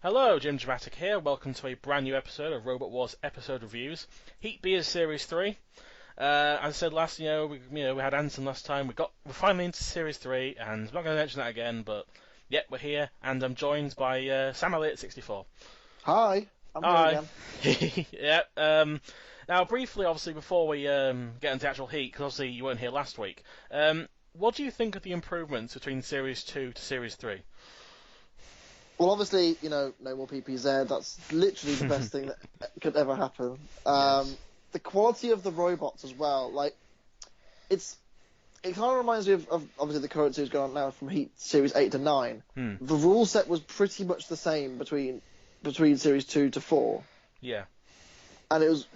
Hello, Jimjamatic here. Welcome to a brand new episode of Robot Wars episode reviews. Heat Beers Series 3. As I said last, we had Anson last time. We're finally into Series 3, and I'm not going to mention that again, but yeah, we're here, and I'm joined by Sam Elliott 64. Hi, I'm here again. Yeah. Now, briefly, obviously, before we get into actual Heat, because obviously you weren't here last week, what do you think of the improvements between Series 2 to Series 3? Well, obviously, no more PPZ. That's literally the best thing that could ever happen. Yes. The quality of the robots as well, it kind of reminds me of obviously the current series going on now from Heat Series 8 to 9. The rule set was pretty much the same between Series 2 to 4. Yeah. And it was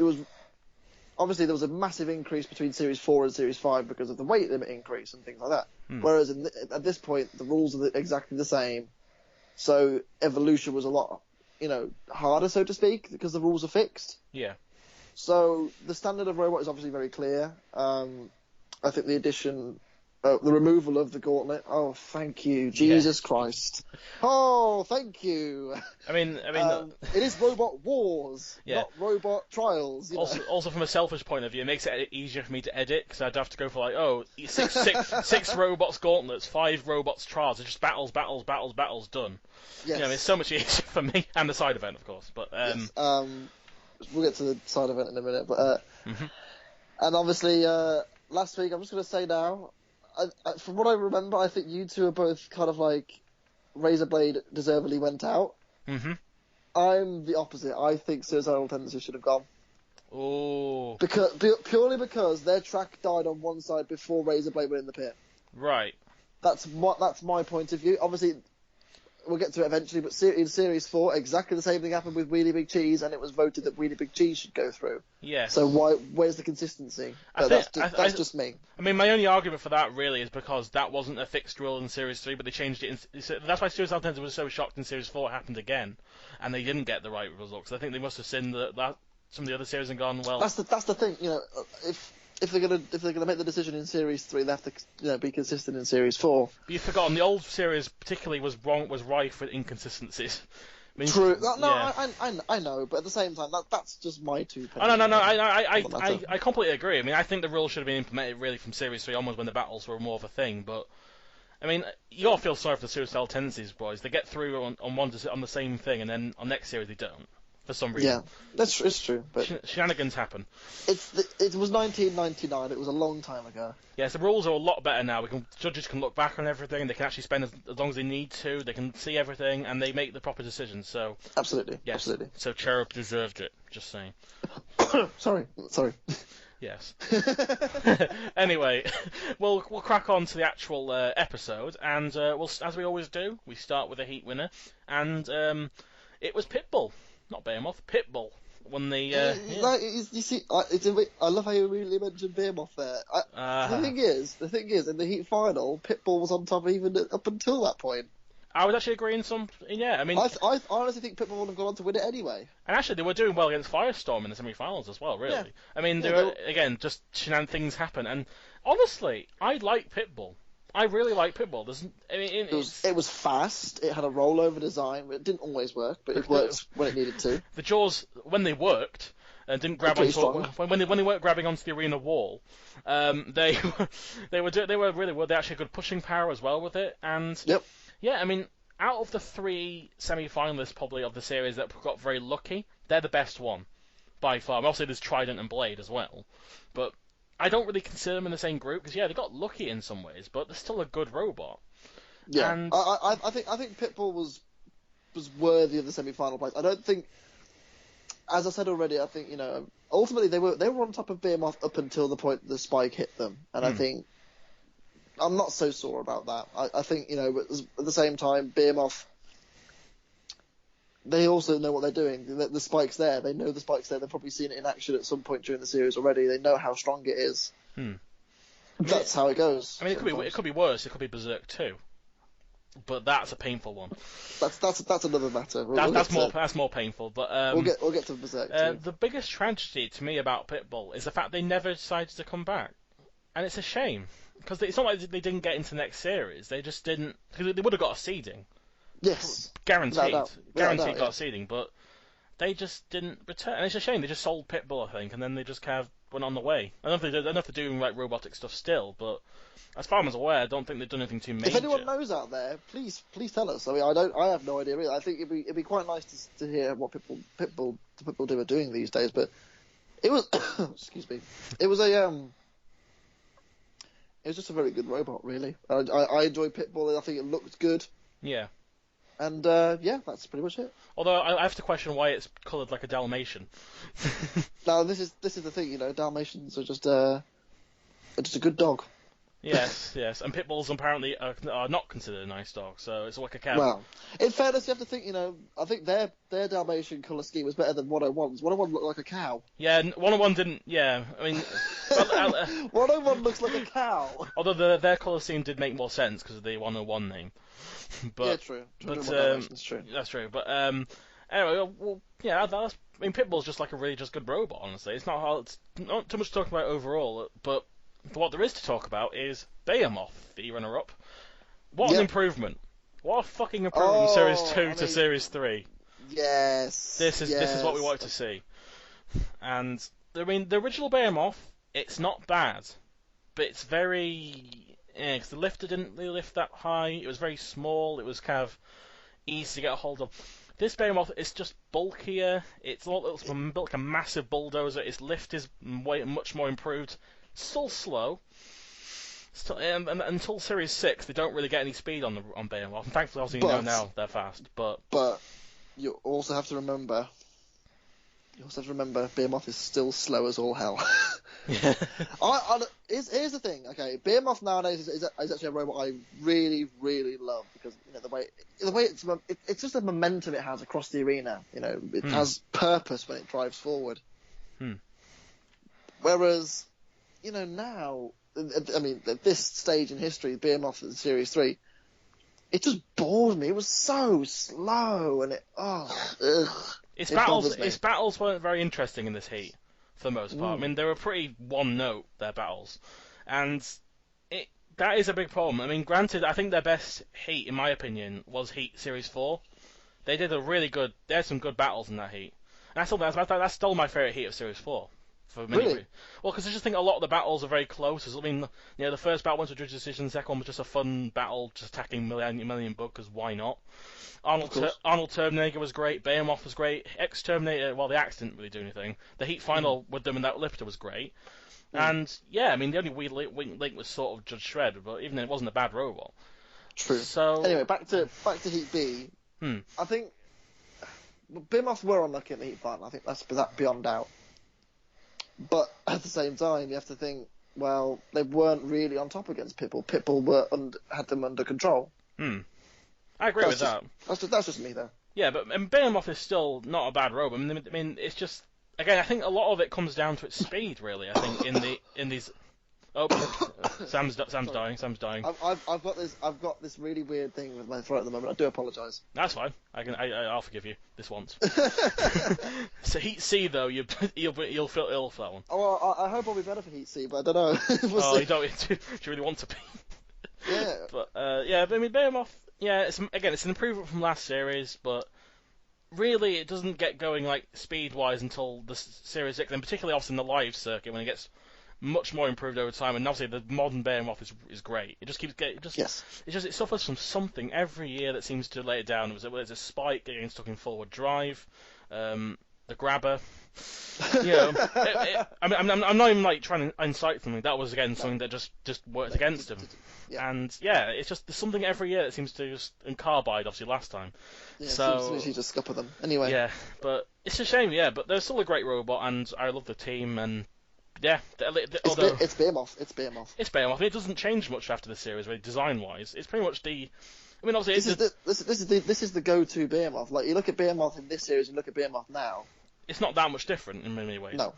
obviously there was a massive increase between Series 4 and Series 5 because of the weight limit increase and things like that. Whereas at this point, the rules are exactly the same. So evolution was a lot, harder, so to speak, because the rules are fixed. Yeah. So the standard of robot is obviously very clear. I think the addition, the removal of the gauntlet. Oh, thank you, Jesus Christ! Oh, thank you. I mean, it is Robot Wars, not Robot Trials. Also, from a selfish point of view, it makes it easier for me to edit because I'd have to go for six robots gauntlets, 5 robots trials. It's just battles, done. Yes. It's so much easier for me and the side event, of course. But yes. We'll get to the side event in a minute. But and obviously, last week, I'm just going to say now. From what I remember, I think you two are both kind of like Razorblade deservedly went out. I'm the opposite. I think Suicidal Tendency should have gone. Oh. Purely because their track died on one side before Razorblade went in the pit. Right. That's my point of view. Obviously, we'll get to it eventually, but in Series 4, exactly the same thing happened with Wheelie Big Cheese, and it was voted that Wheelie Big Cheese should go through. Yeah. So where's the consistency? That's just me. I mean, my only argument for that, really, is because that wasn't a fixed rule in Series 3, but they changed it. That's why Suicidal Tendency was so shocked in Series 4 it happened again, and they didn't get the right results. I think they must have seen that some of the other series and gone, well... That's the thing, if they're gonna make the decision in Series 3, they have to be consistent in Series 4. But you've forgotten the old series particularly was rife with inconsistencies. True. I know, but at the same time, that's just my 2 pennies. Oh, no. I completely agree. I mean, I think the rules should have been implemented really from Series 3 onwards when the battles were more of a thing. But I mean, you gotta feel sorry for the Suicidal Tendencies boys. They get through on the same thing, and then on next series they don't. For some reason. Yeah, it's true. But shenanigans happen. It was 1999. It was a long time ago. Yes, the rules are a lot better now. Judges can look back on everything. They can actually spend as long as they need to. They can see everything, and they make the proper decisions. So absolutely, yes. Absolutely. So Cherub deserved it. Just saying. Sorry. Yes. Anyway, we'll crack on to the actual episode, and as we always do, we start with a heat winner, and it was Pitbull. Not Behemoth, Pitbull won the. You see, I love how you immediately mentioned Behemoth there. The thing is, in the Heat final, Pitbull was on top even up until that point. I was actually agreeing I mean, I honestly think Pitbull would have gone on to win it anyway. And actually, they were doing well against Firestorm in the semi-finals as well. Really, yeah. I mean, again, just things happen, and honestly, I like Pitbull. I really like Pitbull. It was fast. It had a rollover design. It didn't always work, but it worked when it needed to. The jaws, when they worked, didn't grab onto when they weren't grabbing onto the arena wall. They were really well. They actually had good pushing power as well with it. And yeah, I mean, out of the 3 semi-finalists probably of the series that got very lucky, they're the best one by far. Obviously, there's Trident and Blade as well, but I don't really consider them in the same group because they got lucky in some ways, but they're still a good robot. Yeah, and I think Pitbull was worthy of the semi-final place. I don't think, as I said already, I think ultimately they were on top of Behemoth up until the point the spike hit them, and I think I'm not so sore about that. I think but at the same time, Behemoth, they also know what they're doing. The spike's there. They know the spike's there. They've probably seen it in action at some point during the series already. They know how strong it is. That's how it goes. I mean, it could be worse. It could be Berserk 2. But that's a painful one. That's another matter. That's more painful. But we'll get to Berserk 2. The biggest tragedy to me about Pitbull is the fact they never decided to come back, and it's a shame because it's not like they didn't get into the next series. They just didn't. Because they would have got a seeding. Yes. guaranteed, guaranteed got a seeding, but they just didn't return. And it's a shame. They just sold Pitbull, I think, and then they just kind of went on the way. I don't know if they're doing like robotic stuff still, but as far as I'm aware, I don't think they've done anything too major. If anyone knows out there, please tell us. I mean, I have no idea really. I think it'd be quite nice to hear what Pitbull are doing these days. But it was, excuse me, it was just a very good robot, really. I enjoy Pitbull. I think it looked good. Yeah. And yeah, that's pretty much it. Although I have to question why it's coloured like a Dalmatian. Now this is the thing, Dalmatians are just a good dog. Yes, and Pitbulls apparently are not considered a nice dog, so it's like a cat. Well, in fairness, you have to think, I think their Dalmatian colour scheme was better than 101's. 101 looked like a cow. Yeah, 101 didn't, yeah, I mean... 101 looks like a cow. Although their colour scheme did make more sense because of the 101 name. But, yeah, true. But, true. That's true, but, anyway, well, yeah, Pitbull's just like a really just good robot, honestly. It's not too much to talk about overall, but... what there is to talk about is Behemoth, the runner-up. What an improvement! What a fucking improvement from Series 2 to Series 3. Yes. This is what we wanted to see. And I mean, the original Behemoth, it's not bad, but it's very because the lifter didn't really lift that high. It was very small. It was kind of easy to get a hold of. This Behemoth is just bulkier. It's built like a massive bulldozer. Its lift is much more improved. Still slow. And until Series 6, they don't really get any speed on Behemoth. And thankfully, obviously, now they're fast. But you also have to remember. Behemoth is still slow as all hell. Yeah. Here's the thing. Okay, Behemoth nowadays is actually a robot I really, really love because the way it's just the momentum it has across the arena. It has purpose when it drives forward. Whereas. Now, I mean, at this stage in history, Behemoth in Series 3, it just bored me. It was so slow, and Its battles weren't very interesting in this heat, for the most part. I mean, they were pretty one-note, their battles. And that is a big problem. I mean, granted, I think their best heat, in my opinion, was Heat Series 4. They had some good battles in that heat. And that's still my favourite heat of Series 4. For many really? Well, because I just think a lot of the battles are very close. I mean, the first battle went to judge decision, the second one was just a fun battle, just attacking Millennium Bug, because why not? Arnold Terminator was great, Behemoth was great, X-Terminator, well, the axe didn't really do anything. The heat final with them and that lifter was great. And, yeah, I mean, the only weak link was sort of Judge Shredder, but even then it wasn't a bad robot. True. So... Anyway, back to Heat B. I think Behemoth were unlucky in the heat final, I think that's beyond doubt. But at the same time, you have to think, well, they weren't really on top against Pitbull. Pitbull had them under control. I agree with that. That's just me, though. Yeah, but Behemoth is still not a bad robot. I mean, it's just again, I think a lot of it comes down to its speed, really. I think in these. Oh, Sam's dying. I've got this really weird thing with my throat at the moment. I do apologise. That's fine. I'll forgive you this once. So Heat C though, you'll feel ill for that one. Oh, well, I hope I'll be better for Heat C, but I don't know. Oh, you don't? Do you really want to be? Yeah. But I mean Behemoth. Yeah, it's an improvement from last series, but really it doesn't get going like speed wise until the Series 6, and particularly obviously in the live circuit when it gets much more improved over time, and obviously the modern Behemoth is great. It just keeps getting, it suffers from something every year that seems to lay it down. Whether it's a spike getting stuck in forward drive, the grabber. I'm not even like trying to incite something. That was again something that just worked against him. Yeah. And it's just there's something every year that seems to just, and Carbide obviously last time. Yeah, so seems to just scupper them. Anyway. Yeah, but it's a shame. Yeah, but they're still a great robot, and I love the team and. Yeah, it's Behemoth. It's Behemoth. It doesn't change much after the series, really, design-wise. It's pretty much the. I mean, obviously, this is the go-to Behemoth. Like you look at Behemoth in this series, and look at Behemoth now. It's not that much different in many ways. No.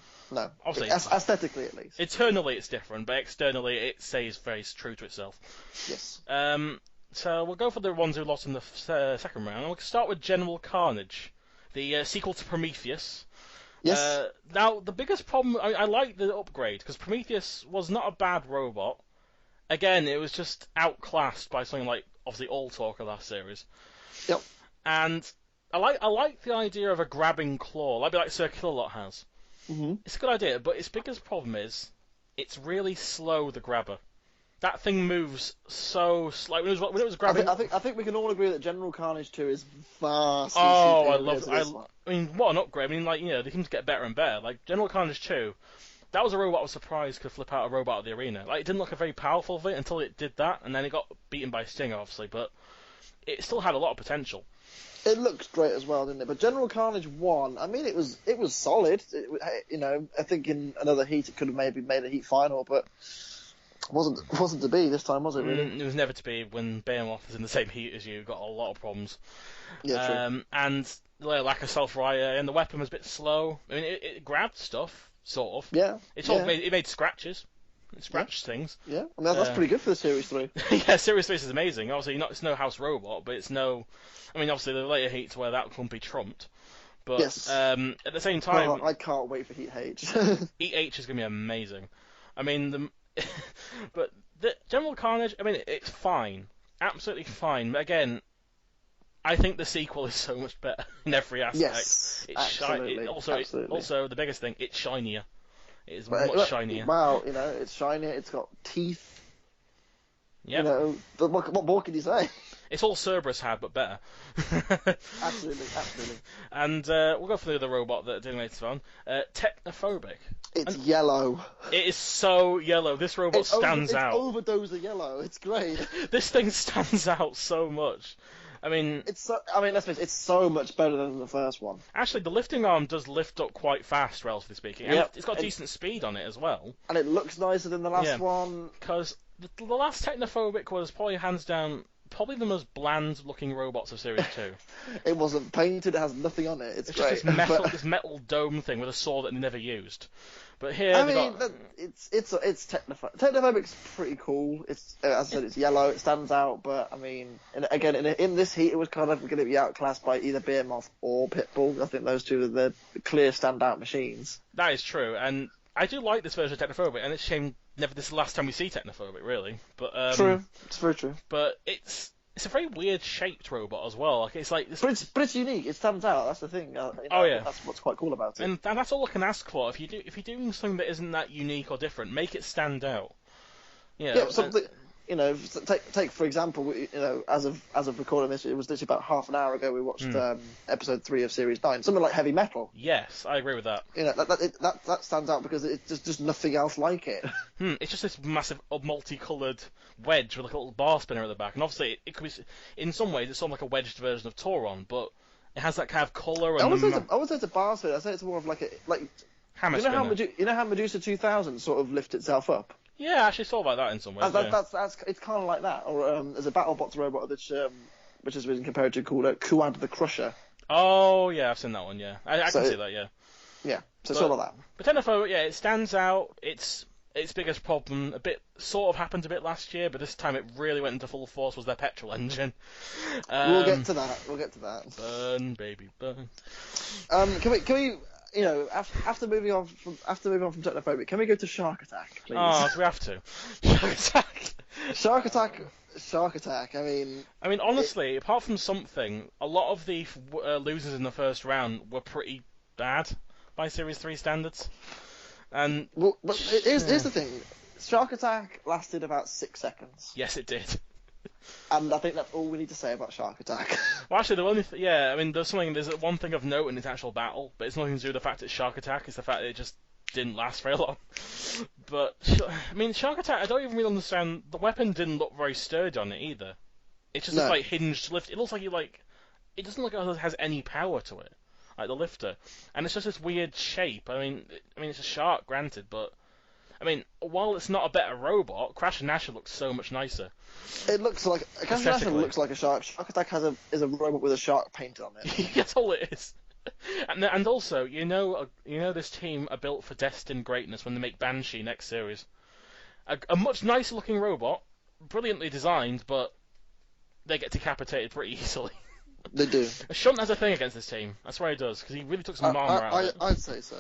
Obviously, aesthetically at least. Internally, it's different, but externally, it stays very true to itself. Yes. So we'll go for the ones who lost in the second round. We'll start with General Carnage, the sequel to Prometheus. Yes. Now, the biggest problem, I like the upgrade, because Prometheus was not a bad robot. Again, it was just outclassed by something like, obviously, All Talker last series. Yep. And I like the idea of a grabbing claw, like Sir Killalot has. Mm-hmm. It's a good idea, but its biggest problem is it's really slow, the grabber. That thing moves so slow. When it was grabbing... I think we can all agree that General Carnage 2 is vastly I mean, what an upgrade. I mean, like, they can get better and better. Like, General Carnage 2, that was a robot I was surprised could flip out a robot at the arena. Like, it didn't look very powerful of it until it did that, and then it got beaten by Stinger, obviously, but it still had a lot of potential. It looks great as well, didn't it? But General Carnage 1, I mean, it was solid. I think in another heat it could have maybe made a heat final, but it wasn't to be this time, was it, really? It was never to be. When Behemoth is in the same heat as you, got a lot of problems. Yeah, true. And the lack of self-riot, and the weapon was a bit slow. I mean, it grabbed stuff, sort of. Yeah. It made scratches. It scratched things. Yeah, I mean, that's pretty good for the Series 3. Yeah, Series 3 is amazing. Obviously, it's no house robot, but it's no... I mean, obviously, the later heats where that can be trumped. But yes. At the same time... Oh, I can't wait for Heat H. Heat H is going to be amazing. I mean, but the General Carnage, I mean, it's fine. Absolutely fine. But again, I think the sequel is so much better in every aspect. Yes, absolutely. Also, the biggest thing, it's shinier. It is much shinier. Wow, it's shinier, it's got teeth. Yeah. What more can you say? It's all Cerberus had, but better. Absolutely. And we'll go for the other robot that doing later on. Technophobic. It's yellow. It is so yellow. This robot stands out. It's overdose of yellow. It's great. This thing stands out so much. I mean, let's face it, it's so much better than the first one. Actually, the lifting arm does lift up quite fast, relatively speaking. And it's got decent speed on it as well. And it looks nicer than the last one. Because the last Technophobic was probably hands down the most bland-looking robots of Series 2. It wasn't painted, it has nothing on it. It's great. Just this metal dome thing with a saw that they never used. But here, it's Technophobic. Technophobic's pretty cool. It's, as I said, it's yellow, it stands out, but I mean, in this heat, it was kind of going to be outclassed by either Behemoth or Pitbull. I think those two are the clear standout machines. That is true, and I do like this version of Technophobic, and it's a shame never this is the last time we see Technophobic, really. But true, it's very true. But it's a very weird shaped robot as well. Like, it's like this... But it's unique. It stands out. That's the thing. That's what's quite cool about it. And that's all I can ask for. If you're doing something that isn't that unique or different, make it stand out. Yeah, something. Take for example, as of recording this, it was literally about half an hour ago. We watched episode 3 of Series 9. Something like Heavy Metal. Yes, I agree with that. That stands out because it's just nothing else like it. It's just this massive multicoloured wedge with like a little bar spinner at the back, and obviously it could be, in some ways, it's sort of like a wedged version of Tauron, but it has that kind of colour. I would say it's a bar spinner. I say it's more of like hammer spinner. You know how Medusa 2000 sort of lifts itself up. Yeah, I actually thought about that in some ways. It's kind of like that. Or there's a BattleBots robot which has been compared to called Kuad the Crusher. Oh yeah, I've seen that one. Yeah, I can see that. Yeah. Yeah, so sort of that. But Technophobic, it stands out. Its biggest problem, sort of happened a bit last year, but this time it really went into full force, was their petrol engine. We'll get to that. Burn, baby, burn. Can we? After moving on from Technophobic, can we go to Shark Attack, please? Oh, do we have to? Shark Attack. I mean, honestly, apart from something, a lot of the losers in the first round were pretty bad by Series 3 standards. And but here's the thing: Shark Attack lasted about 6 seconds. Yes, it did. And I think that's all we need to say about Shark Attack. Well, actually, there's one thing of note in its actual battle, but it's nothing to do with the fact it's Shark Attack. It's the fact that it just didn't last very long. But Shark Attack, I don't even really understand. The weapon didn't look very sturdy on it either. It's just this hinged lift. It looks like it doesn't look like it has any power to it, like the lifter. And it's just this weird shape. I mean, it's a shark, granted, but while it's not a better robot, Crash and Nasher looks so much nicer. It looks like Crash and Nasher looks like a shark. Shark Attack is a robot with a shark painted on it. That's all it is. And also, this team are built for destined greatness when they make Banshee next series. A much nicer looking robot, brilliantly designed, but they get decapitated pretty easily. They do. Shunt has a thing against this team. That's why he does, because he really took some armor out of it. I'd say so.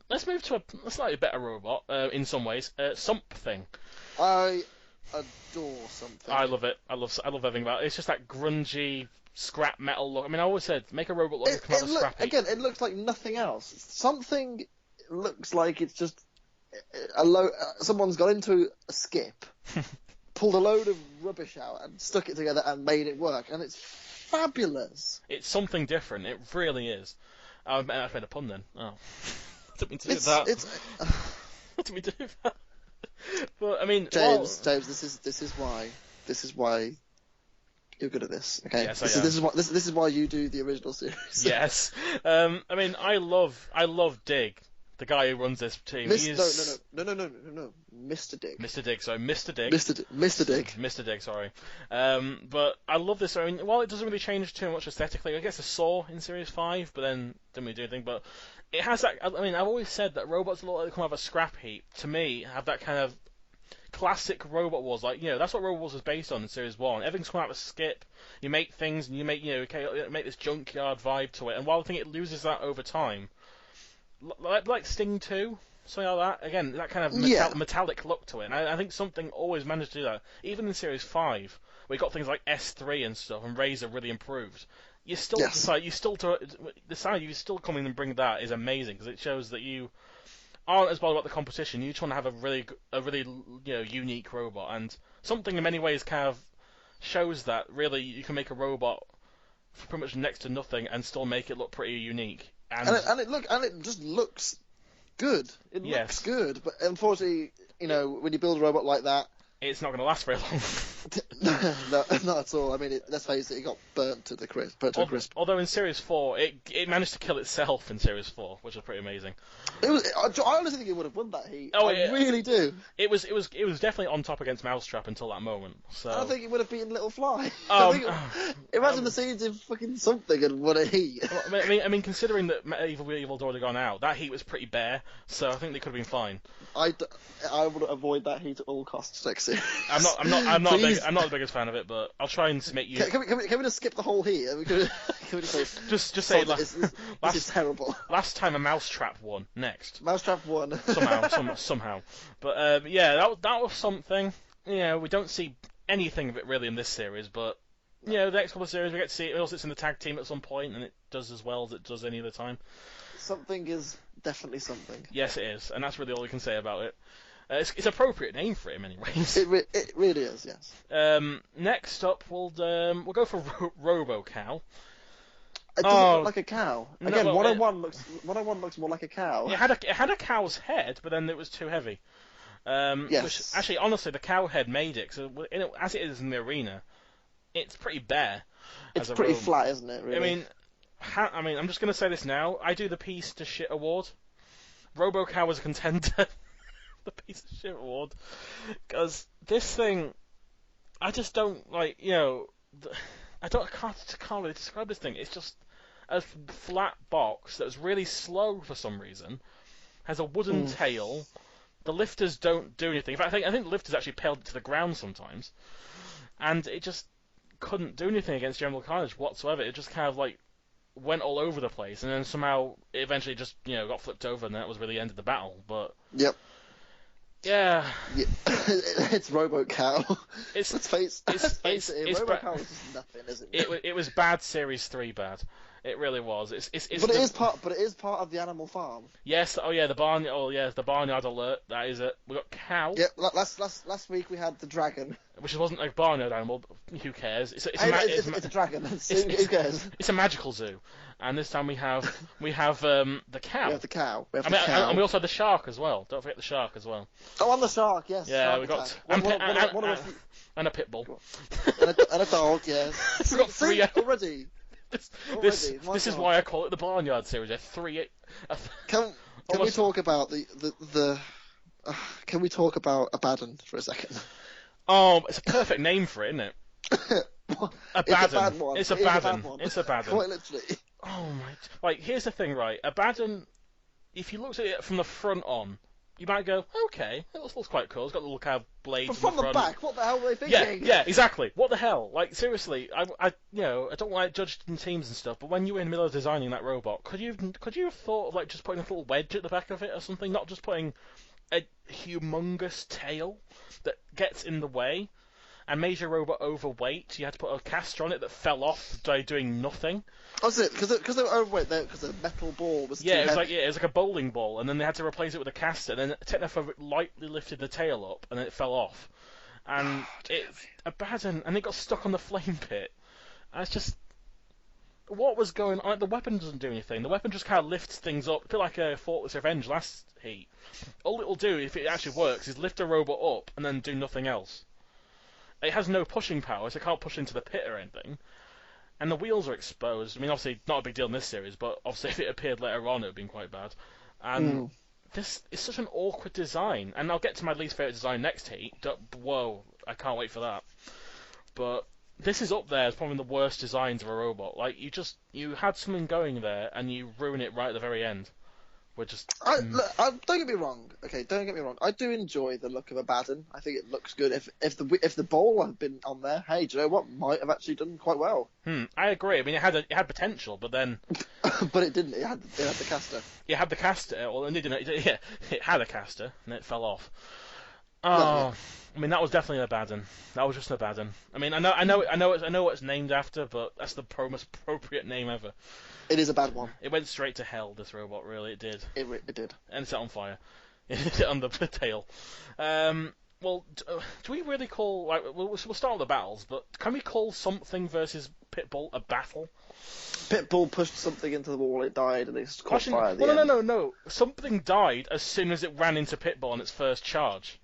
Let's move to a slightly better robot, in some ways. Something. I adore Something. I love it. I love everything about it. It's just that grungy, scrap metal look. I mean, I always said make a robot look like a scrap heap. Again, it looks like nothing else. Something looks like it's just someone's got into a skip, pulled a load of rubbish out and stuck it together and made it work, and it's fabulous. It's something different. It really is. I made a pun then. Oh, I didn't mean to do that. I didn't mean to do that. But I mean, James, this is why you're good at this. Okay, yes, this is why you do the original series. Yes. I mean, I love Dig, the guy who runs this team. No, Mr. Dig. Mr. Dig, sorry, Mr. Dig. Mr. Dig. Mr. Dig, sorry. But I love this. I mean, while it doesn't really change too much aesthetically, I guess a Saw in Series 5, but then didn't really do anything. But it has that. I mean, I've always said that robots look like they come out of a scrap heap. To me, have that kind of classic Robot Wars. Like, that's what Robot Wars was based on in Series 1. Everything's come out of a skip. You make things, and you make make this junkyard vibe to it. And while I think it loses that over time, like Sting 2, something like that. Again, that kind of metallic look to it. And I think something always managed to do that. Even in Series 5, where you got things like S3 and stuff, and Razor really improved. You still decide, you still coming and bring that is amazing, because it shows that you aren't as bothered about the competition. You just want to have a really unique robot, and something in many ways kind of shows that really you can make a robot for pretty much next to nothing and still make it look pretty unique. And it just looks good. It looks good, but unfortunately, when you build a robot like that, it's not going to last very long. No, not at all. I mean, let's face it, it got burnt to the crisp. Although in Series 4, it managed to kill itself in Series 4, which was pretty amazing. I honestly think it would have won that heat. I really do. It was definitely on top against Mousetrap until that moment. So I think it would have beaten Little Fly. Imagine the scenes in fucking something and won a heat. I mean, considering that Evil's already gone out, that heat was pretty bare, so I think they could have been fine. I would avoid that heat at all costs next year. I'm not the biggest fan of it, but I'll try and make you. Can we just skip the whole heat? Can we just say this is terrible. Last time a Mousetrap won. Next. Mousetrap won. somehow. But that was something. We don't see anything of it really in this series, but the next couple of series we get to see it. Also, it's in the tag team at some point, and it does as well as it does any other time. Something is definitely something. Yes, it is, and that's really all we can say about it. It's appropriate name for him, anyways. It really is, yes. Next up, we'll go for Robo-Cow. It doesn't look like a cow. Again, no, 101 looks more like a cow. It had a cow's head, but then it was too heavy. Yes. Which, actually, honestly, the cow head made it. So as it is in the arena, it's pretty bare. It's pretty flat, isn't it? Really. I mean, I'm just gonna say this now. I do the piece to shit award. Robo-Cow was a contender. The piece of shit award, because this thing, I just don't like. I can't really describe this thing. It's just a flat box that's really slow for some reason. Has a wooden tail. The lifters don't do anything. In fact, I think the lifters actually paled it to the ground sometimes, and it just couldn't do anything against General Carnage whatsoever. It just kind of went all over the place, and then somehow it eventually just got flipped over, and that was really the end of the battle. But yep. Yeah. It's Robo-Cow. Let's face it. Robo-Cow is just nothing, isn't it? It was bad Series 3 bad. It really was. It is part of the Animal Farm. Yes. Oh yeah, the barn. Oh yeah, the barnyard alert. That is it. We got cow. Yep. Last week we had the dragon. Which wasn't a barnyard animal. But who cares? It's a dragon. Who cares? It's a magical zoo. And this time we have the cow. We have the cow. And we also had the shark as well. Don't forget the shark as well. Oh, and the shark. Yes. Yeah, shark we got and a Pitbull. and a dog. Yes. We got three already. This is why I call it the Barnyard series. Can we talk about Can we talk about ABADDON for a second? Oh, it's a perfect name for it, isn't it? ABADDON. It's ABADDON. It's ABADDON. Quite literally. Oh my! Here's the thing, right? ABADDON. If you looked at it from the front on, you might go, okay, it looks quite cool. It's got little kind of blades. But from the back, what the hell were they thinking? Yeah, exactly. What the hell? Like, seriously, I don't like judging teams and stuff, but when you were in the middle of designing that robot, could you have thought of just putting a little wedge at the back of it or something? Not just putting a humongous tail that gets in the way. and made your robot overweight. You had to put a caster on it that fell off by doing nothing. Oh, is it? Because they were overweight, because the metal ball was too heavy. It was like a bowling ball, and then they had to replace it with a caster. And then Technophobic lightly lifted the tail up, and then it fell off. And it's ABADDON, and it got stuck on the flame pit. And it's just... What was going on? The weapon doesn't do anything. The weapon just kind of lifts things up. A bit like a Faultless Revenge last heat. All it'll do, if it actually works, is lift a robot up and then do nothing else. It has no pushing power, so it can't push into the pit or anything. And the wheels are exposed. I mean, obviously, not a big deal in this series, but obviously if it appeared later on, it would have been quite bad. And this is such an awkward design. And I'll get to my least favourite design next heat. Whoa, I can't wait for that. But... this is up there as probably the worst designs of a robot. Like, you had something going there, and you ruin it right at the very end. We're just... don't get me wrong. Okay, don't get me wrong. I do enjoy the look of ABADDON. I think it looks good. If the bowl had been on there, hey, do you know what? Might have actually done quite well. I agree. I mean, it had potential, but then... but it didn't. It had the caster. It had the caster. Well, it had a caster, and it fell off. Oh... yeah. I mean, that was definitely ABADDON. That was just ABADDON. I mean, I know what it's named after, but that's the most appropriate name ever. It is a bad one. It went straight to hell, this robot, really, it did. It did. And it set on fire. It set on the tail. Well, do we really call... Like, we'll start with the battles, but can we call something versus Pitbull a battle? Pitbull pushed something into the wall, it died, and it caught fire at the end. No. Something died as soon as it ran into Pitbull on its first charge.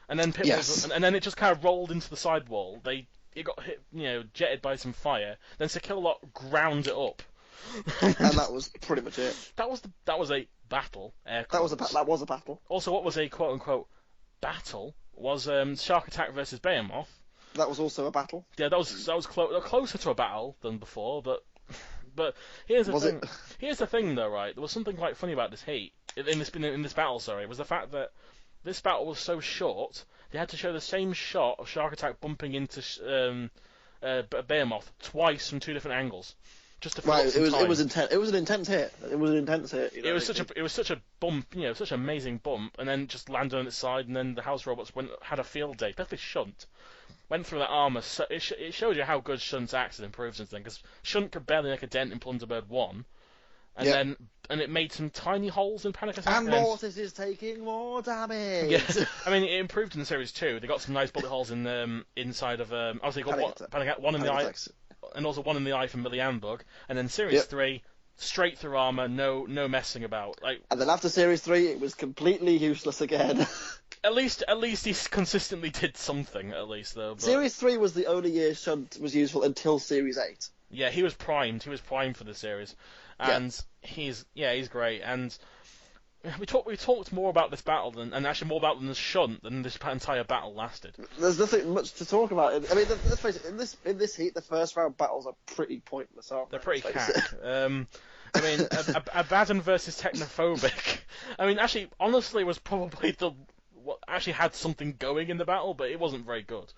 And then and then it just kind of rolled into the sidewall. It got hit, jetted by some fire. Then Chompalot ground it up. And that was pretty much it. That was a battle. That was a battle. Also, what was a quote unquote battle was Shark Attack versus Behemoth. That was also a battle. Yeah, that was closer to a battle than before, but here's the thing. Here's the thing, though, right? There was something quite funny about this heat in this battle. Sorry, was the fact that this battle was so short, they had to show the same shot of Shark Attack bumping into Behemoth twice from two different angles, just to fill up some time. It was intense. It was an intense hit. It was such a bump, such an amazing bump, and then just landed on its side, and then the house robots had a field day. Especially Shunt went through that armor. So it shows you how good Shunt's axe improves and things, because Shunt could barely make a dent in Plunderbird 1. And it made some tiny holes in Panic Attack. And Mortis is taking more damage. Yeah, I mean, it improved in Series 2. They got some nice bullet holes in inside of... obviously, got one in the eye, and also one in the eye from Millian Bug. And then Series 3, straight through armor, no messing about. And then after Series 3, it was completely useless again. At least he consistently did something, at least, though. But... Series 3 was the only year Shunt was useful until Series 8. Yeah, he was primed. He was primed for the series. And he's great. And we talked more about this battle and actually more about the Shunt than this entire battle lasted. There's nothing much to talk about. I mean, let's face it. In this heat, the first round battles are pretty pointless, aren't they? They're pretty cack. I mean, ABADDON versus Technophobic. I mean, actually, honestly, was probably what actually had something going in the battle, but it wasn't very good.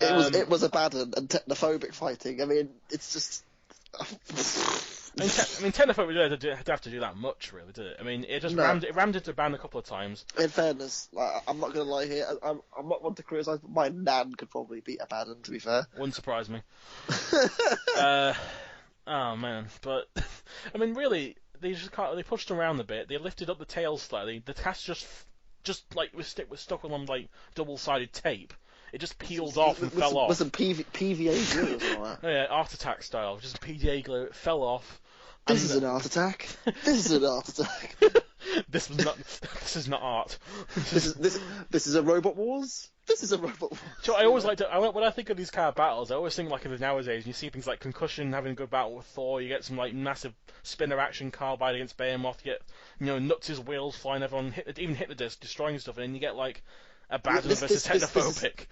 It was ABADDON and Technophobic fighting. I mean, it's just. I mean, Technophobic didn't have to do that much, really, did it? I mean, it just rammed into ban a couple of times. In fairness, I'm not going to lie here. I'm not one to criticise, but my Nan could probably beat ABADDON, to be fair. Wouldn't surprise me. Oh man, but I mean, really, they pushed around a bit. They lifted up the tail slightly. The cast just was stuck on like double-sided tape. It just peeled off and fell off. With some PVA glue or something like that. Yeah, Art Attack style. Just PVA glue. It fell off. This is an Art Attack. This is an Art Attack. This is not art. This is a Robot Wars. This is a Robot Wars. So I always when I think of these kind of battles, I always think like of nowadays. You see things like Concussion having a good battle with Thor. You get some like massive spinner action Carbide against Behemoth. You get Nuts' wheels flying. Everyone even Hypnodisc destroying stuff, and then you get like ABADDON versus Technophobic.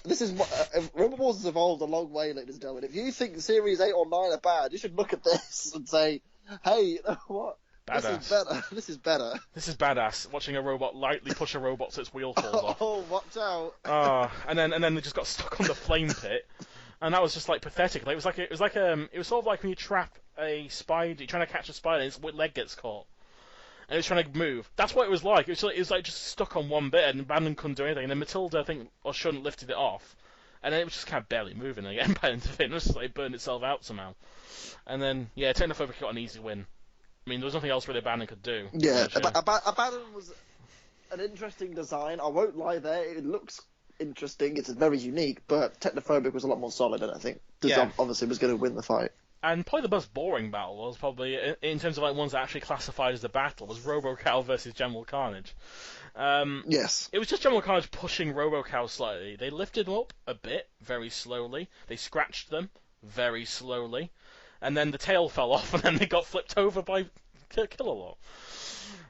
This is what Robot Wars has evolved a long way, ladies and gentlemen. If you think Series 8 or 9 are bad, you should look at this and say, "Hey, you know what? Badass. This is better. This is badass. Watching a robot lightly push a robot so its wheel falls off. Oh, watch out! And then they just got stuck on the flame pit, and that was just like pathetic. Like, it was sort of like when you trap a spider, you're trying to catch a spider, and its leg gets caught, and it's trying to move. That's what it was like. It was like just stuck on one bit, and ABADDON couldn't do anything. And then Matilda, I think, or Shunt lifted it off, and then it was just kind of barely moving, and again, by the end of it, just like burned itself out somehow. And then, yeah, Technophobic got an easy win. I mean, there was nothing else really Abandon could do. Yeah, Abandon was an interesting design. I won't lie there. It looks interesting. It's very unique, but Technophobic was a lot more solid, and I think obviously was going to win the fight. And probably the most boring battle was probably, in terms of like ones that actually classified as the battle, was RoboCow versus General Carnage. Yes. It was just General Carnage pushing RoboCow slightly. They lifted them up a bit, very slowly. They scratched them very slowly. And then the tail fell off, and then they got flipped over by Killalot.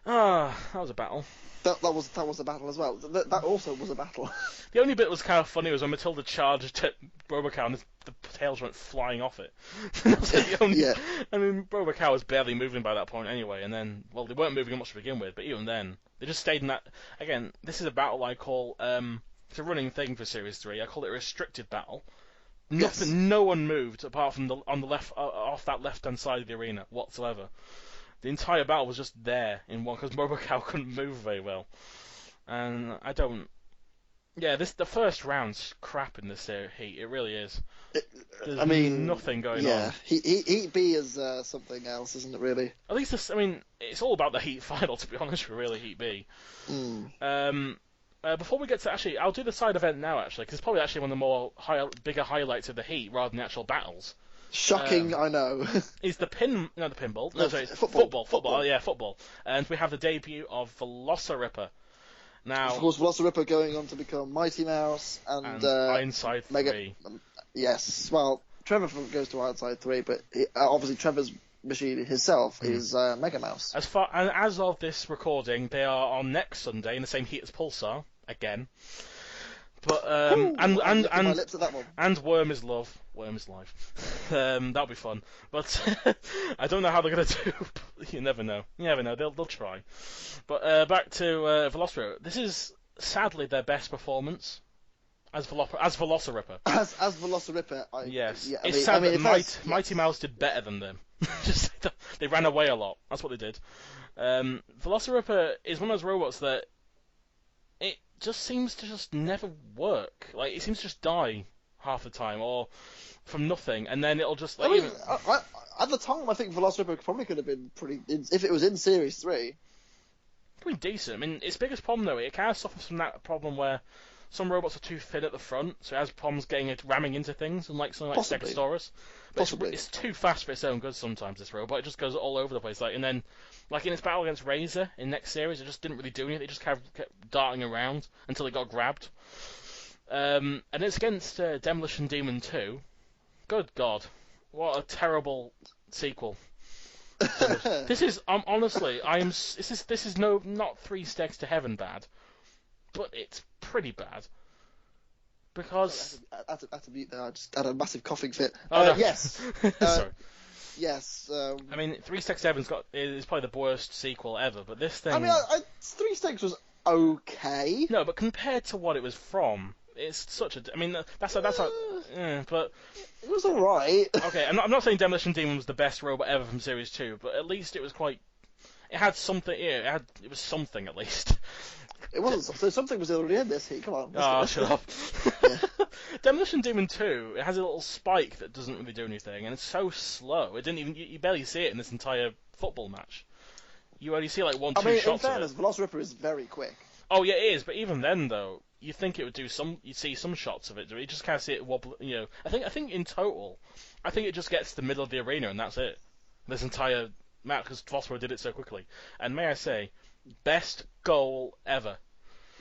That was a battle. That was a battle as well. That also was a battle. The only bit that was kind of funny was when Matilda charged RoboCow and the tails went flying off it. That was the only. Yeah. I mean, RoboCow was barely moving by that point anyway, and then, well, they weren't moving much to begin with, but even then, they just stayed in that. Again, this is a battle I call, it's a running thing for Series 3, I call it a restricted battle. Nothing, yes. No one moved apart from on the left, off that left-hand side of the arena whatsoever. The entire battle was just there in one because RoboCow couldn't move very well, and I don't. Yeah, the first round's crap in this heat. It really is. There's nothing going on. Yeah, Heat B is something else, isn't it? Really. At least this. I mean, it's all about the Heat final, to be honest. For really, Heat B. Before we get to I'll do the side event now actually, because it's probably actually one of the more bigger highlights of the Heat rather than the actual battles. Shocking, I know. Is the pinball? No, sorry, football. Yeah, football. And we have the debut of Velocarippa. Now, of course, Velocarippa going on to become Mighty Mouse and Ironside 3. Yes, well, Trevor goes to Ironside 3, but obviously Trevor's machine himself is Mega Mouse. As of this recording, they are on next Sunday in the same heat as Pulsar again. But my lips at that one. And Worm is Love. Worm is Life. That'll be fun. But I don't know how they're gonna do. You never know. They'll try. But back to Velocarippa. This is sadly their best performance as Velocarippa. As Velocarippa. Yes. Yeah, it's sad that Mighty Mouse did better than them. Just they ran away a lot. That's what they did. Velocarippa is one of those robots that it just seems to just never work. Like, it seems to just die half the time, or from nothing, and then it'll just like. At the time, I think Velocarippa probably could have been pretty. If it was in Series 3. Pretty decent. I mean, its biggest problem though, it kind of suffers from that problem where some robots are too thin at the front, so it has problems ramming into things, unlike something like Stegosaurus. Possibly. It's too fast for its own good sometimes, this robot. It just goes all over the place. And then, like in its battle against Razor in next series, it just didn't really do anything. It just kind of kept darting around until it got grabbed. And it's against Demolition Demon 2. Good God. What a terrible sequel. This is, honestly, this is not 3 Stegs to Heaven bad, but it's pretty bad. Because... I had to mute there, I just had a massive coughing fit. Oh, no. Yes. Sorry. Yes. I mean, 3 Stegs to Heaven is probably the worst sequel ever, but this thing... I mean, 3 Stegs was okay. No, but compared to what it was from, it's such a... I mean, that's but... It was alright. Okay, I'm not saying Demolition Demon was the best robot ever from Series 2, but at least it was quite... It had something... Yeah, it was something, at least. It wasn't. So something was already in this heat. Come on. Oh, shut up. Yeah. Demolition Demon 2, it has a little spike that doesn't really do anything, and it's so slow. It didn't even. You barely see it in this entire football match. You only see like 1-2 shots of it. In fairness, Velocarippa is very quick. Oh yeah, it is. But even then, though, you think it would do some. You'd see some shots of it. You just kind of see it wobble. You know, I think in total, I think it just gets to the middle of the arena and that's it. This entire match because Velocarippa did it so quickly. And may I say, best goal ever.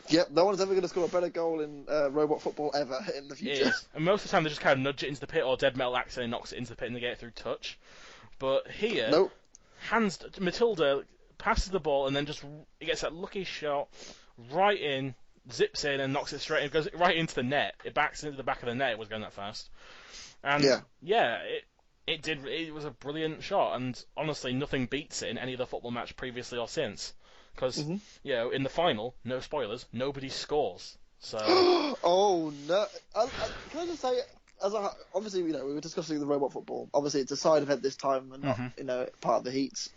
Yep, no one's ever going to score a better goal in robot football ever in the future. Yes. And most of the time they just kind of nudge it into the pit, or Dead Metal accidentally knocks it into the pit and they get it through touch. But here, nope. Matilda passes the ball and then it gets that lucky shot right in, zips in and knocks it straight in. It goes right into the net. It backs into the back of the net. It was going that fast. And it was a brilliant shot, and honestly nothing beats it in any other football match previously or since. Because, you know, in the final, no spoilers, nobody scores. So. Oh, no. Can I just say, obviously, you know, we were discussing the robot football. Obviously, it's a side event this time and not, you know, part of the heats.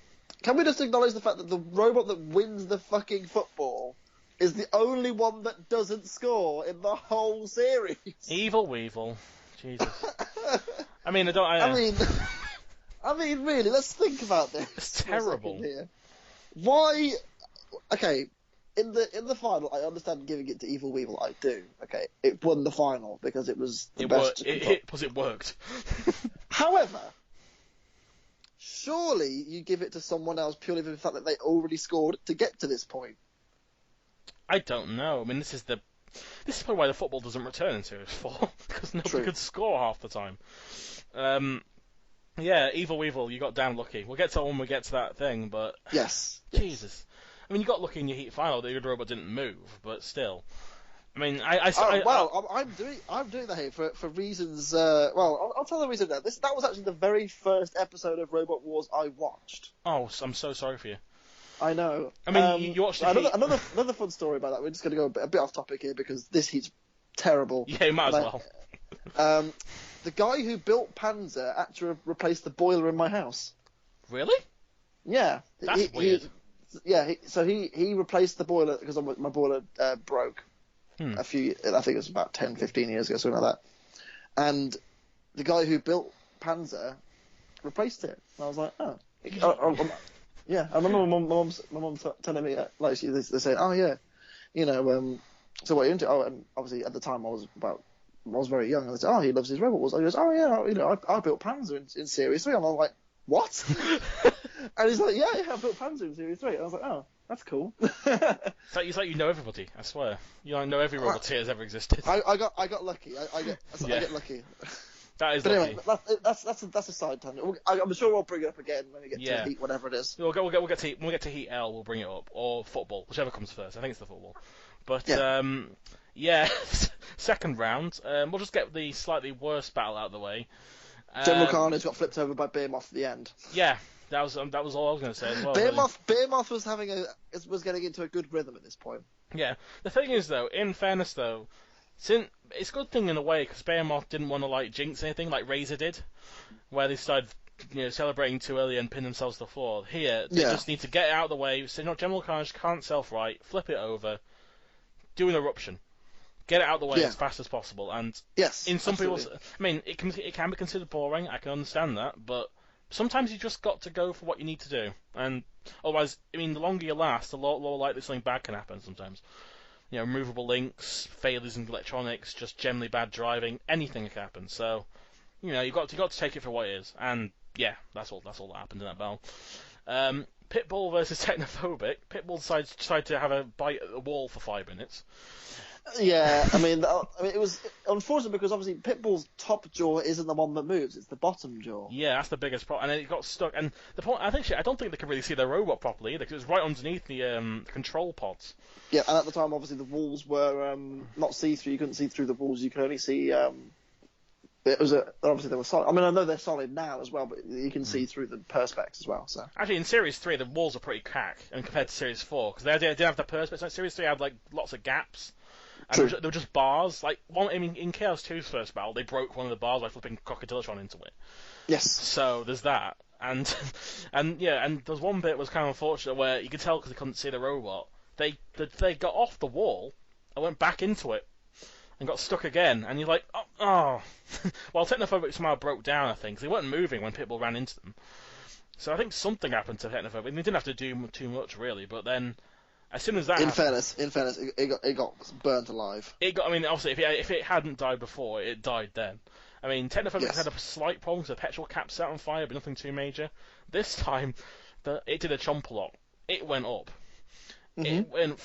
Can we just acknowledge the fact that the robot that wins the fucking football is the only one that doesn't score in the whole series. Evil Weevil. Jesus. I mean, I mean, really, let's think about this. It's terrible. Here. Why? Okay, in the final, I understand giving it to Evil Weevil. I do. Okay, it won the final because it was the best. It worked. However, surely you give it to someone else purely for the fact that they already scored to get to this point. I don't know. I mean, this is probably why the football doesn't return in Series 4 because nobody could score half the time. Yeah, Evil Weevil, you got damn lucky. We'll get to it when we get to that thing, but... Yes. Jesus. I mean, you got lucky in your Heat final that your robot didn't move, but still. I mean, I'm doing that here for reasons... I'll tell the reason now. That was actually the very first episode of Robot Wars I watched. Oh, I'm so sorry for you. I know. I mean, you watched the Heat... Another fun story about that. We're just going to go a bit off topic here because this Heat's terrible. Yeah, you might as well. The guy who built Panzer actually replaced the boiler in my house. Really? Yeah. That's weird. He replaced the boiler because my boiler broke I think it was about 10, 15 years ago, something like that. And the guy who built Panzer replaced it. And I was like, oh. Yeah, I remember my mum telling me, they're saying, oh yeah, so what are you into? Oh, and obviously at the time I was very young, and they said, oh, he loves his Robot Wars. I goes, oh yeah, I built Panzer in Series 3, and I'm like, what? And he's like, yeah, I built Panzer in Series 3. And I was like, oh, that's cool. It's like you know everybody, I swear. You know every robot that has ever existed. I got lucky. I get lucky. That is lucky. Anyway, that's a side tangent. I'm sure we'll bring it up again when we get to Heat, whatever it is. We'll get to Heat. When we get to Heat L, we'll bring it up, or football, whichever comes first. I think it's the football. But second round. We'll just get the slightly worse battle out of the way. General Carnage got flipped over by Behemoth at the end. Yeah, that was all I was going to say as well. Behemoth was getting into a good rhythm at this point. Yeah. The thing is, though, in fairness, though, it's a good thing in a way because Behemoth didn't want to jinx anything like Razor did, where they started celebrating too early and pin themselves to the floor. Here, they just need to get it out of the way. So, General Carnage can't self-right, flip it over, do an eruption, get it out of the way as fast as possible. And in some people's, I mean, it can be considered boring. I can understand that, but sometimes you just got to go for what you need to do. And otherwise, I mean, the longer you last, the more likely something bad can happen sometimes. Removable links, failures in electronics, just generally bad driving, anything can happen. So, you've got to take it for what it is. And yeah, that's all that happened in that battle. Pitbull versus Technophobic. Pitbull decided to have a bite at the wall for 5 minutes. Yeah, I mean, it was unfortunate because obviously Pitbull's top jaw isn't the one that moves; it's the bottom jaw. Yeah, that's the biggest problem, and it got stuck. And the point, I don't think they could really see their robot properly either, because it was right underneath the control pods. Yeah, and at the time, obviously, the walls were not see-through. You couldn't see through the walls. You could only see. Obviously they were solid. I mean, I know they're solid now as well, but you can see through the perspex as well. So actually, in Series 3, the walls are pretty crack, and compared to Series 4, because they didn't have the perspex. Like Series 3 had lots of gaps. And they were just bars. In Chaos 2's first battle, they broke one of the bars by flipping Crocodilotron into it. Yes. So there's that, and there's one bit was kind of unfortunate where you could tell because they couldn't see the robot. They got off the wall and went back into it and got stuck again. And you're like, oh. Well, Technophobic somehow broke down, I think, 'cause they weren't moving when Pitbull ran into them. So I think something happened to Technophobic. They didn't have to do too much really, but then. As soon as that happened, in fairness, it got burnt alive. Obviously, if it hadn't died before, it died then. I mean, Technophobic had a slight problem because the petrol cap set on fire, but nothing too major. This time, it did a Chompalot. It went up. Mm-hmm. It went,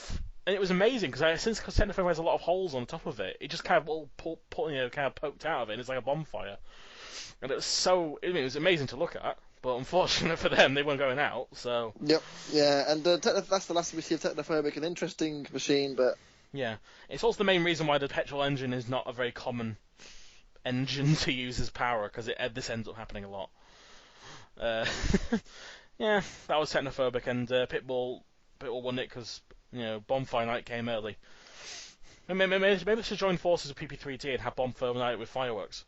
and it was amazing because since Technophobic has a lot of holes on the top of it, it just kind of all kind of poked out of it. And it's like a bonfire, and it was amazing to look at. But unfortunately for them, they weren't going out, so... Yep, yeah, and that's the last we see of Technophobic, an interesting machine, but... Yeah, it's also the main reason why the petrol engine is not a very common engine to use as power, because this ends up happening a lot. Yeah, that was Technophobic, and Pitbull won it because, Bonfire Night came early. Maybe they should join forces with PP3T and have Bonfire Night with fireworks.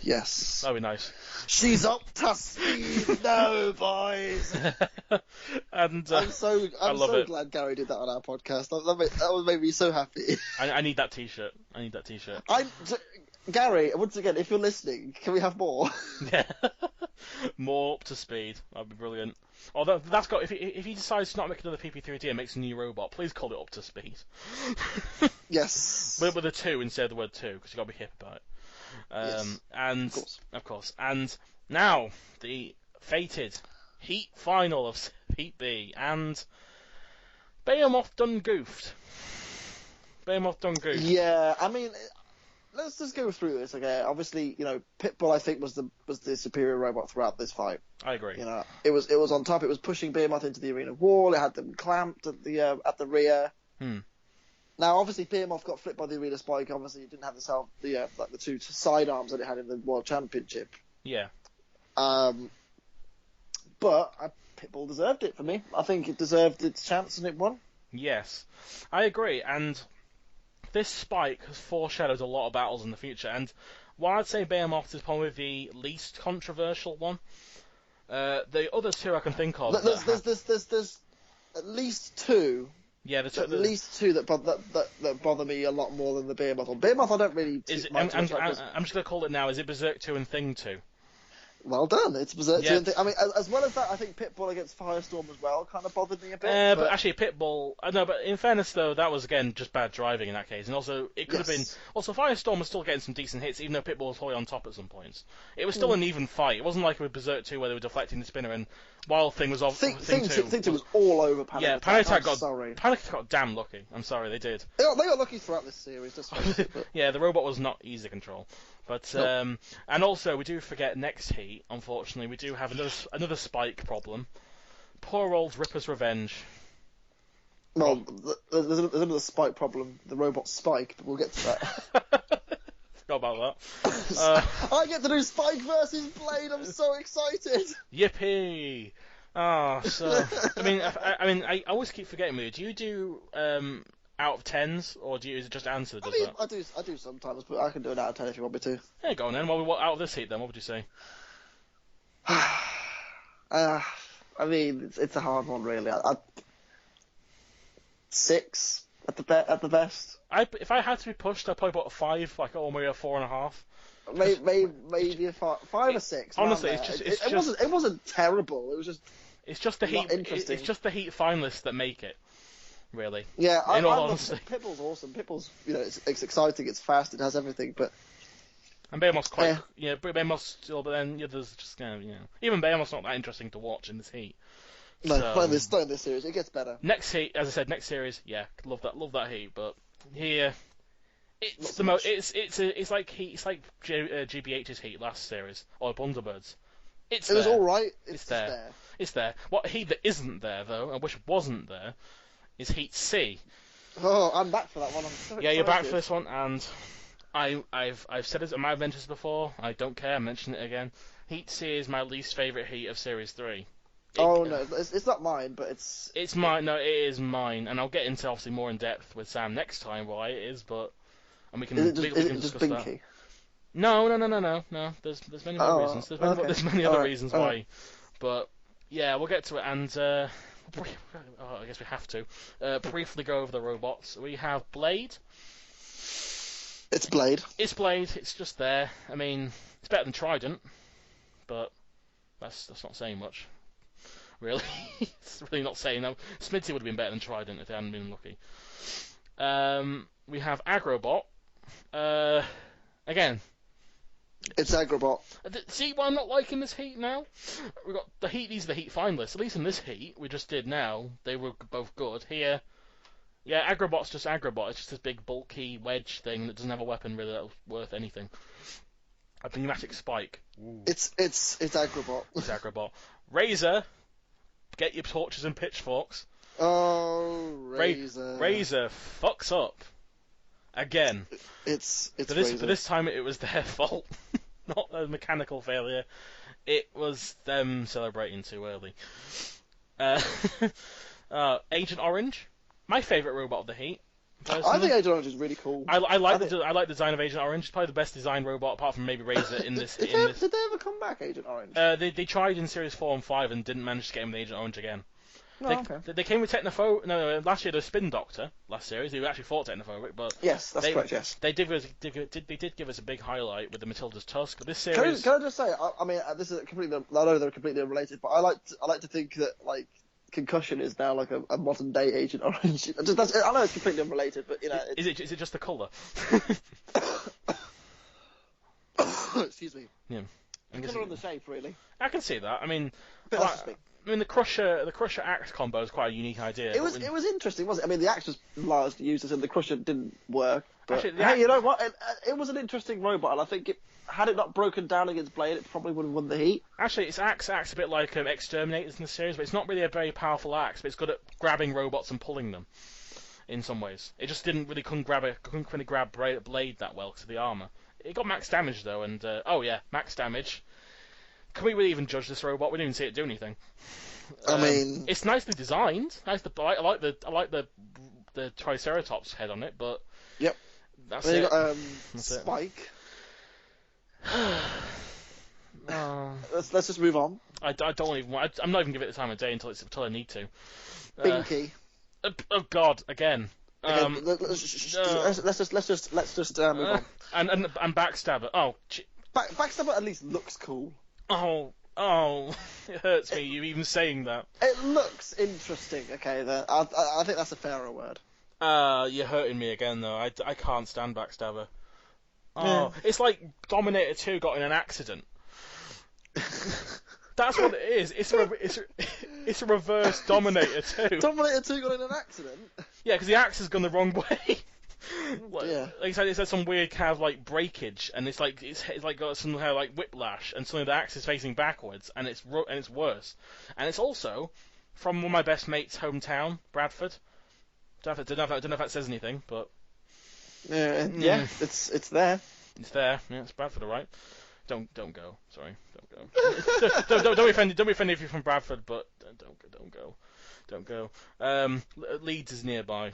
Yes. That'd be nice. She's up to speed now, boys. And I'm so glad Gary did that on our podcast. That made me so happy. I need that T-shirt. Gary, once again, if you're listening, can we have more? Yeah. More up to speed. That'd be brilliant. Although that's got if he decides to not make another PP3D and makes a new robot, please call it up to speed. Yes. With a 2 instead of the word 2, because you got to be hip about it. Yes. And of course, and now the fated Heat final of Heat B, and Behemoth done goofed. Yeah, I mean, let's just go through this. Okay, obviously, Pitbull I think was the superior robot throughout this fight. I agree. It was on top. It was pushing Behemoth into the arena wall. It had them clamped at the rear. Now, obviously, Behemoth got flipped by the arena spike. Obviously, it didn't have the 2 sidearms that it had in the World Championship. Yeah. But Pitbull deserved it for me. I think it deserved its chance and it won. Yes, I agree. And this spike has foreshadowed a lot of battles in the future. And while I'd say Behemoth is probably the least controversial one, the other 2 I can think of. There's at least 2. Yeah, at least 2 that bother me a lot more than the Behemoth one. Behemoth, I don't really. I'm just gonna call it now. Is it Berserk 2 and Thing 2? Well done. It's Berserk 2 and Thing. I mean, as well as that, I think Pitbull against Firestorm as well kind of bothered me a bit. But actually, Pitbull. No, but in fairness though, that was again just bad driving in that case, and also it could have been. Also, Firestorm was still getting some decent hits, even though Pitbull was probably on top at some points. It was still an even fight. It wasn't like with Berserk 2 where they were deflecting the spinner, and Wild Thing was off. Thing 2 was all over Panic Attack. Panic Attack got damn lucky. I'm sorry, they did. They got lucky throughout this series. Yeah, the robot was not easy to control. But nope. And also we do forget next heat. Unfortunately, we do have another spike problem. Poor old Ripper's Revenge. Well, there's another spike problem. The robot Spike, but we'll get to that. Forgot about that. I get to do Spike versus Blade. I'm so excited. Yippee! So I always keep forgetting with you. Do you do out of 10s, or is it just answer that does that? I do sometimes, but I can do an out of 10 if you want me to. Yeah, go on then. Well, out of this heat then, what would you say? I mean, it's a hard one, really. 6 at the best. If I had to be pushed, I'd probably put a 5, like maybe a 4.5. Maybe a 5 or 6. Honestly, it wasn't terrible. It was just. It's just the heat. It's just the heat finalists that make it. Really. Yeah, I love Pitbull's awesome. Pitbull's, it's exciting, it's fast, it has everything, but. And Behemoth's quite, Behemoth's still, but then there's just even Behemoth's not that interesting to watch in this heat. No, not in this series. It gets better. Next heat, as I said, next series, yeah, love that heat, but here, it's it's like GBH's heat last series or Bunderbirds. It was all right. It's there. It's there. What heat that isn't there though, and which wasn't there, is Heat C. Oh, I'm back for that one. I'm so excited. You're back for this one, and I've said it. I might have mentioned this before. I don't care. I'm mentioning it again. Heat C is my least favourite heat of Series 3. No, it's not mine, but it's mine. No, it is mine, and I'll get into obviously more in depth with Sam next time why it is. But we can discuss that. No. There's many more reasons. There's many other reasons why. But yeah, we'll get to it, and I guess we have to briefly go over the robots. We have Blade. It's Blade. It's just there. I mean, it's better than Trident, but that's not saying much. Really, it's really not saying that. Smithy would have been better than Trident if they hadn't been lucky. We have Agrobot. Again, it's Agrobot. See why I'm not liking this heat now? We got the heat. These are the heat finalists. At least in this heat we just did now, they were both good. Here, yeah, Agrobot's just Agrobot. It's just this big bulky wedge thing that doesn't have a weapon really that's worth anything. A pneumatic spike. Ooh. It's Agrobot. It's Agrobot. Razor. Get your torches and pitchforks. Oh, Razor. Razor fucks up. Again. It's for this time it was their fault. Not a mechanical failure. It was them celebrating too early. Agent Orange. My favourite robot of the heat. Personally. I think Agent Orange is really cool. I like the design of Agent Orange. It's probably the best designed robot, apart from maybe Razor in this. Did they ever come back, Agent Orange? They tried in Series 4 and 5 and didn't manage to get him with Agent Orange again. Okay. They came with Technophobic. No, last year the Spin Doctor. Last series, they actually fought Technophobic, but yes, that's correct. Yes, they did give us a big highlight with the Matilda's Tusk. This series. Can I just say? I mean, this is completely. I know they're completely unrelated, but I like to think that like Concussion is now like a modern day Agent Orange. I know it's completely unrelated, but you know. Is it just the colour? Excuse me. Yeah. The colour and the shape, really. I can see that. I mean. I mean, the Crusher Axe combo is quite a unique idea. It was interesting, wasn't it? I mean, the Axe was largely useless, and the Crusher didn't work. But actually, hey, you know what? It was an interesting robot, and I think had it not broken down against Blade, it probably would have won the heat. Actually, it's Axe a bit like Exterminators in the series, but it's not really a very powerful Axe, but it's good at grabbing robots and pulling them. In some ways, it just couldn't really grab Blade that well because of the armor. It got max damage though, and max damage. Can we really even judge this robot? We didn't even see it do anything. I mean, it's nicely designed. I like the Triceratops head on it, but yep, that's it. Got, Spike. Let's just move on. I don't even. I'm not even giving it the time of day until I need to. Binky. Oh God, again. Let's just move on. And Backstabber. Oh, Backstabber at least looks cool. Oh, it hurts me, you even saying that. It looks interesting, okay, then. I think that's a fairer word. You're hurting me again, though. I can't stand Backstabber. Oh, it's like Dominator 2 got in an accident. That's what it is. It's a reverse Dominator 2. Dominator 2 got in an accident? Yeah, because the axe has gone the wrong way. Yeah. Like it's had some weird kind of like breakage, and it's like got some kind of like whiplash, and suddenly the axe is facing backwards, and it's worse. And it's also from one of my best mates' hometown, Bradford. Don't know if that says anything, but yeah, it's there. It's there. Yeah, it's Bradford, all right. Don't go. Sorry, don't go. don't be offended if you're from Bradford, but don't go. Leeds is nearby,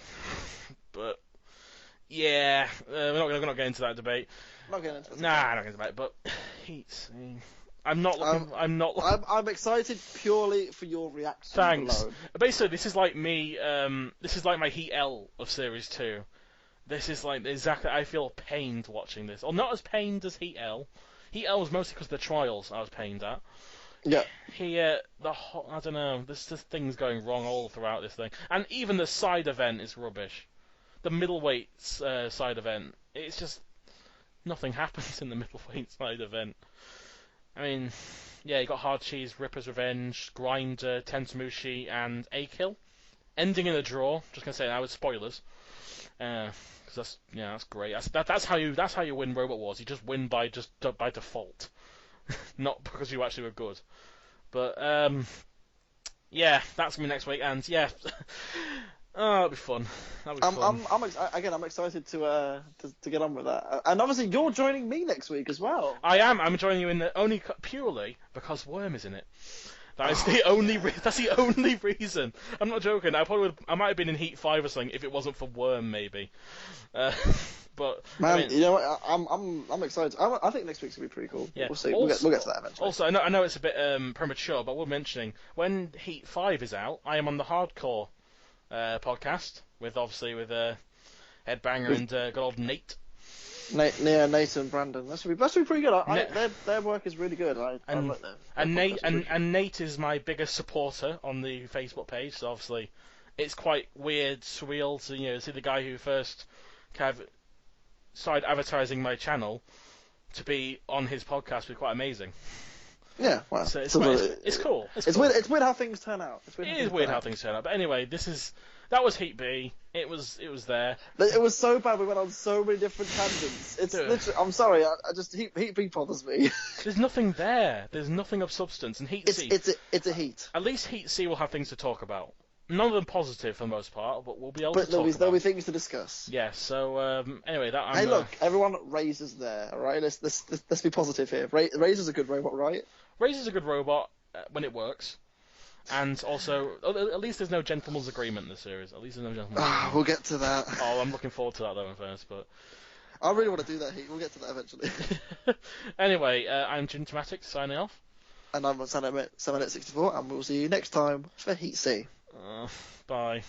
but. Yeah, we're not getting into that debate. Not getting into that. Nah, not getting into that. But heat. I'm not looking. I'm excited purely for your reaction. Thanks. Alone. Basically, this is like me. This is like my Heat L of Series 2. This is like exactly. I feel pained watching this, or not as pained as Heat L. Heat L was mostly because of the trials I was pained at. Yeah. Here, I don't know. There's just things going wrong all throughout this thing, and even the side event is rubbish. The middleweight side event, it's just nothing happens in the middleweight side event. I mean, yeah, you got Hard Cheese, Ripper's Revenge, Grinder, Tentamushi, and A-Kill, ending in a draw. Just gonna say that with spoilers, because that's great. That's how you win Robot Wars. You just win by default, not because you actually were good. But yeah, that's gonna be next week, and yeah. Oh, that'll be fun. I'm excited to get on with that. And obviously, you're joining me next week as well. I am. I'm joining you in only purely because Worm is in it. That's the only reason. I'm not joking. I might have been in Heat 5 or something if it wasn't for Worm, maybe. But man, I mean, you know what? I'm excited. I think next week's gonna be pretty cool. Yeah. We'll see. We'll get to that eventually. Also, I know it's a bit premature, but we're mentioning when Heat 5 is out, I am on the Hardcore podcast with Headbanger and good old Nate. Nate and Brandon. That should be pretty good. Their work is really good. I like them. And Nate is my biggest supporter on the Facebook page. So obviously, it's quite weird, surreal to see the guy who first kind of started advertising my channel to be on his podcast. Was quite amazing. Yeah, well, so it's cool. It's weird. It's weird how things turn out. It is weird how things turn out. But anyway, that was Heat B. It was there. It was so bad. We went on so many different tangents. It's literally. I'm sorry. I just Heat B bothers me. There's nothing there. There's nothing of substance. And Heat C. It's a Heat. At least Heat C will have things to talk about. None of them positive for the most part, but we'll be able to talk about. There'll be things to discuss. Yeah. So anyway, that. Hey, look, everyone. Razor's there. All right. Let's be positive here. Razor's a good robot, right? Razor's a good robot when it works. And also, at least there's no gentleman's agreement in the series. At least there's no gentleman's agreement. We'll get to that. Oh, I'm looking forward to that though, first, but... I really want to do that, Heat. We'll get to that eventually. Anyway, I'm Jimjamatic, signing off. And I'm 764, and we'll see you next time for Heat C. Bye.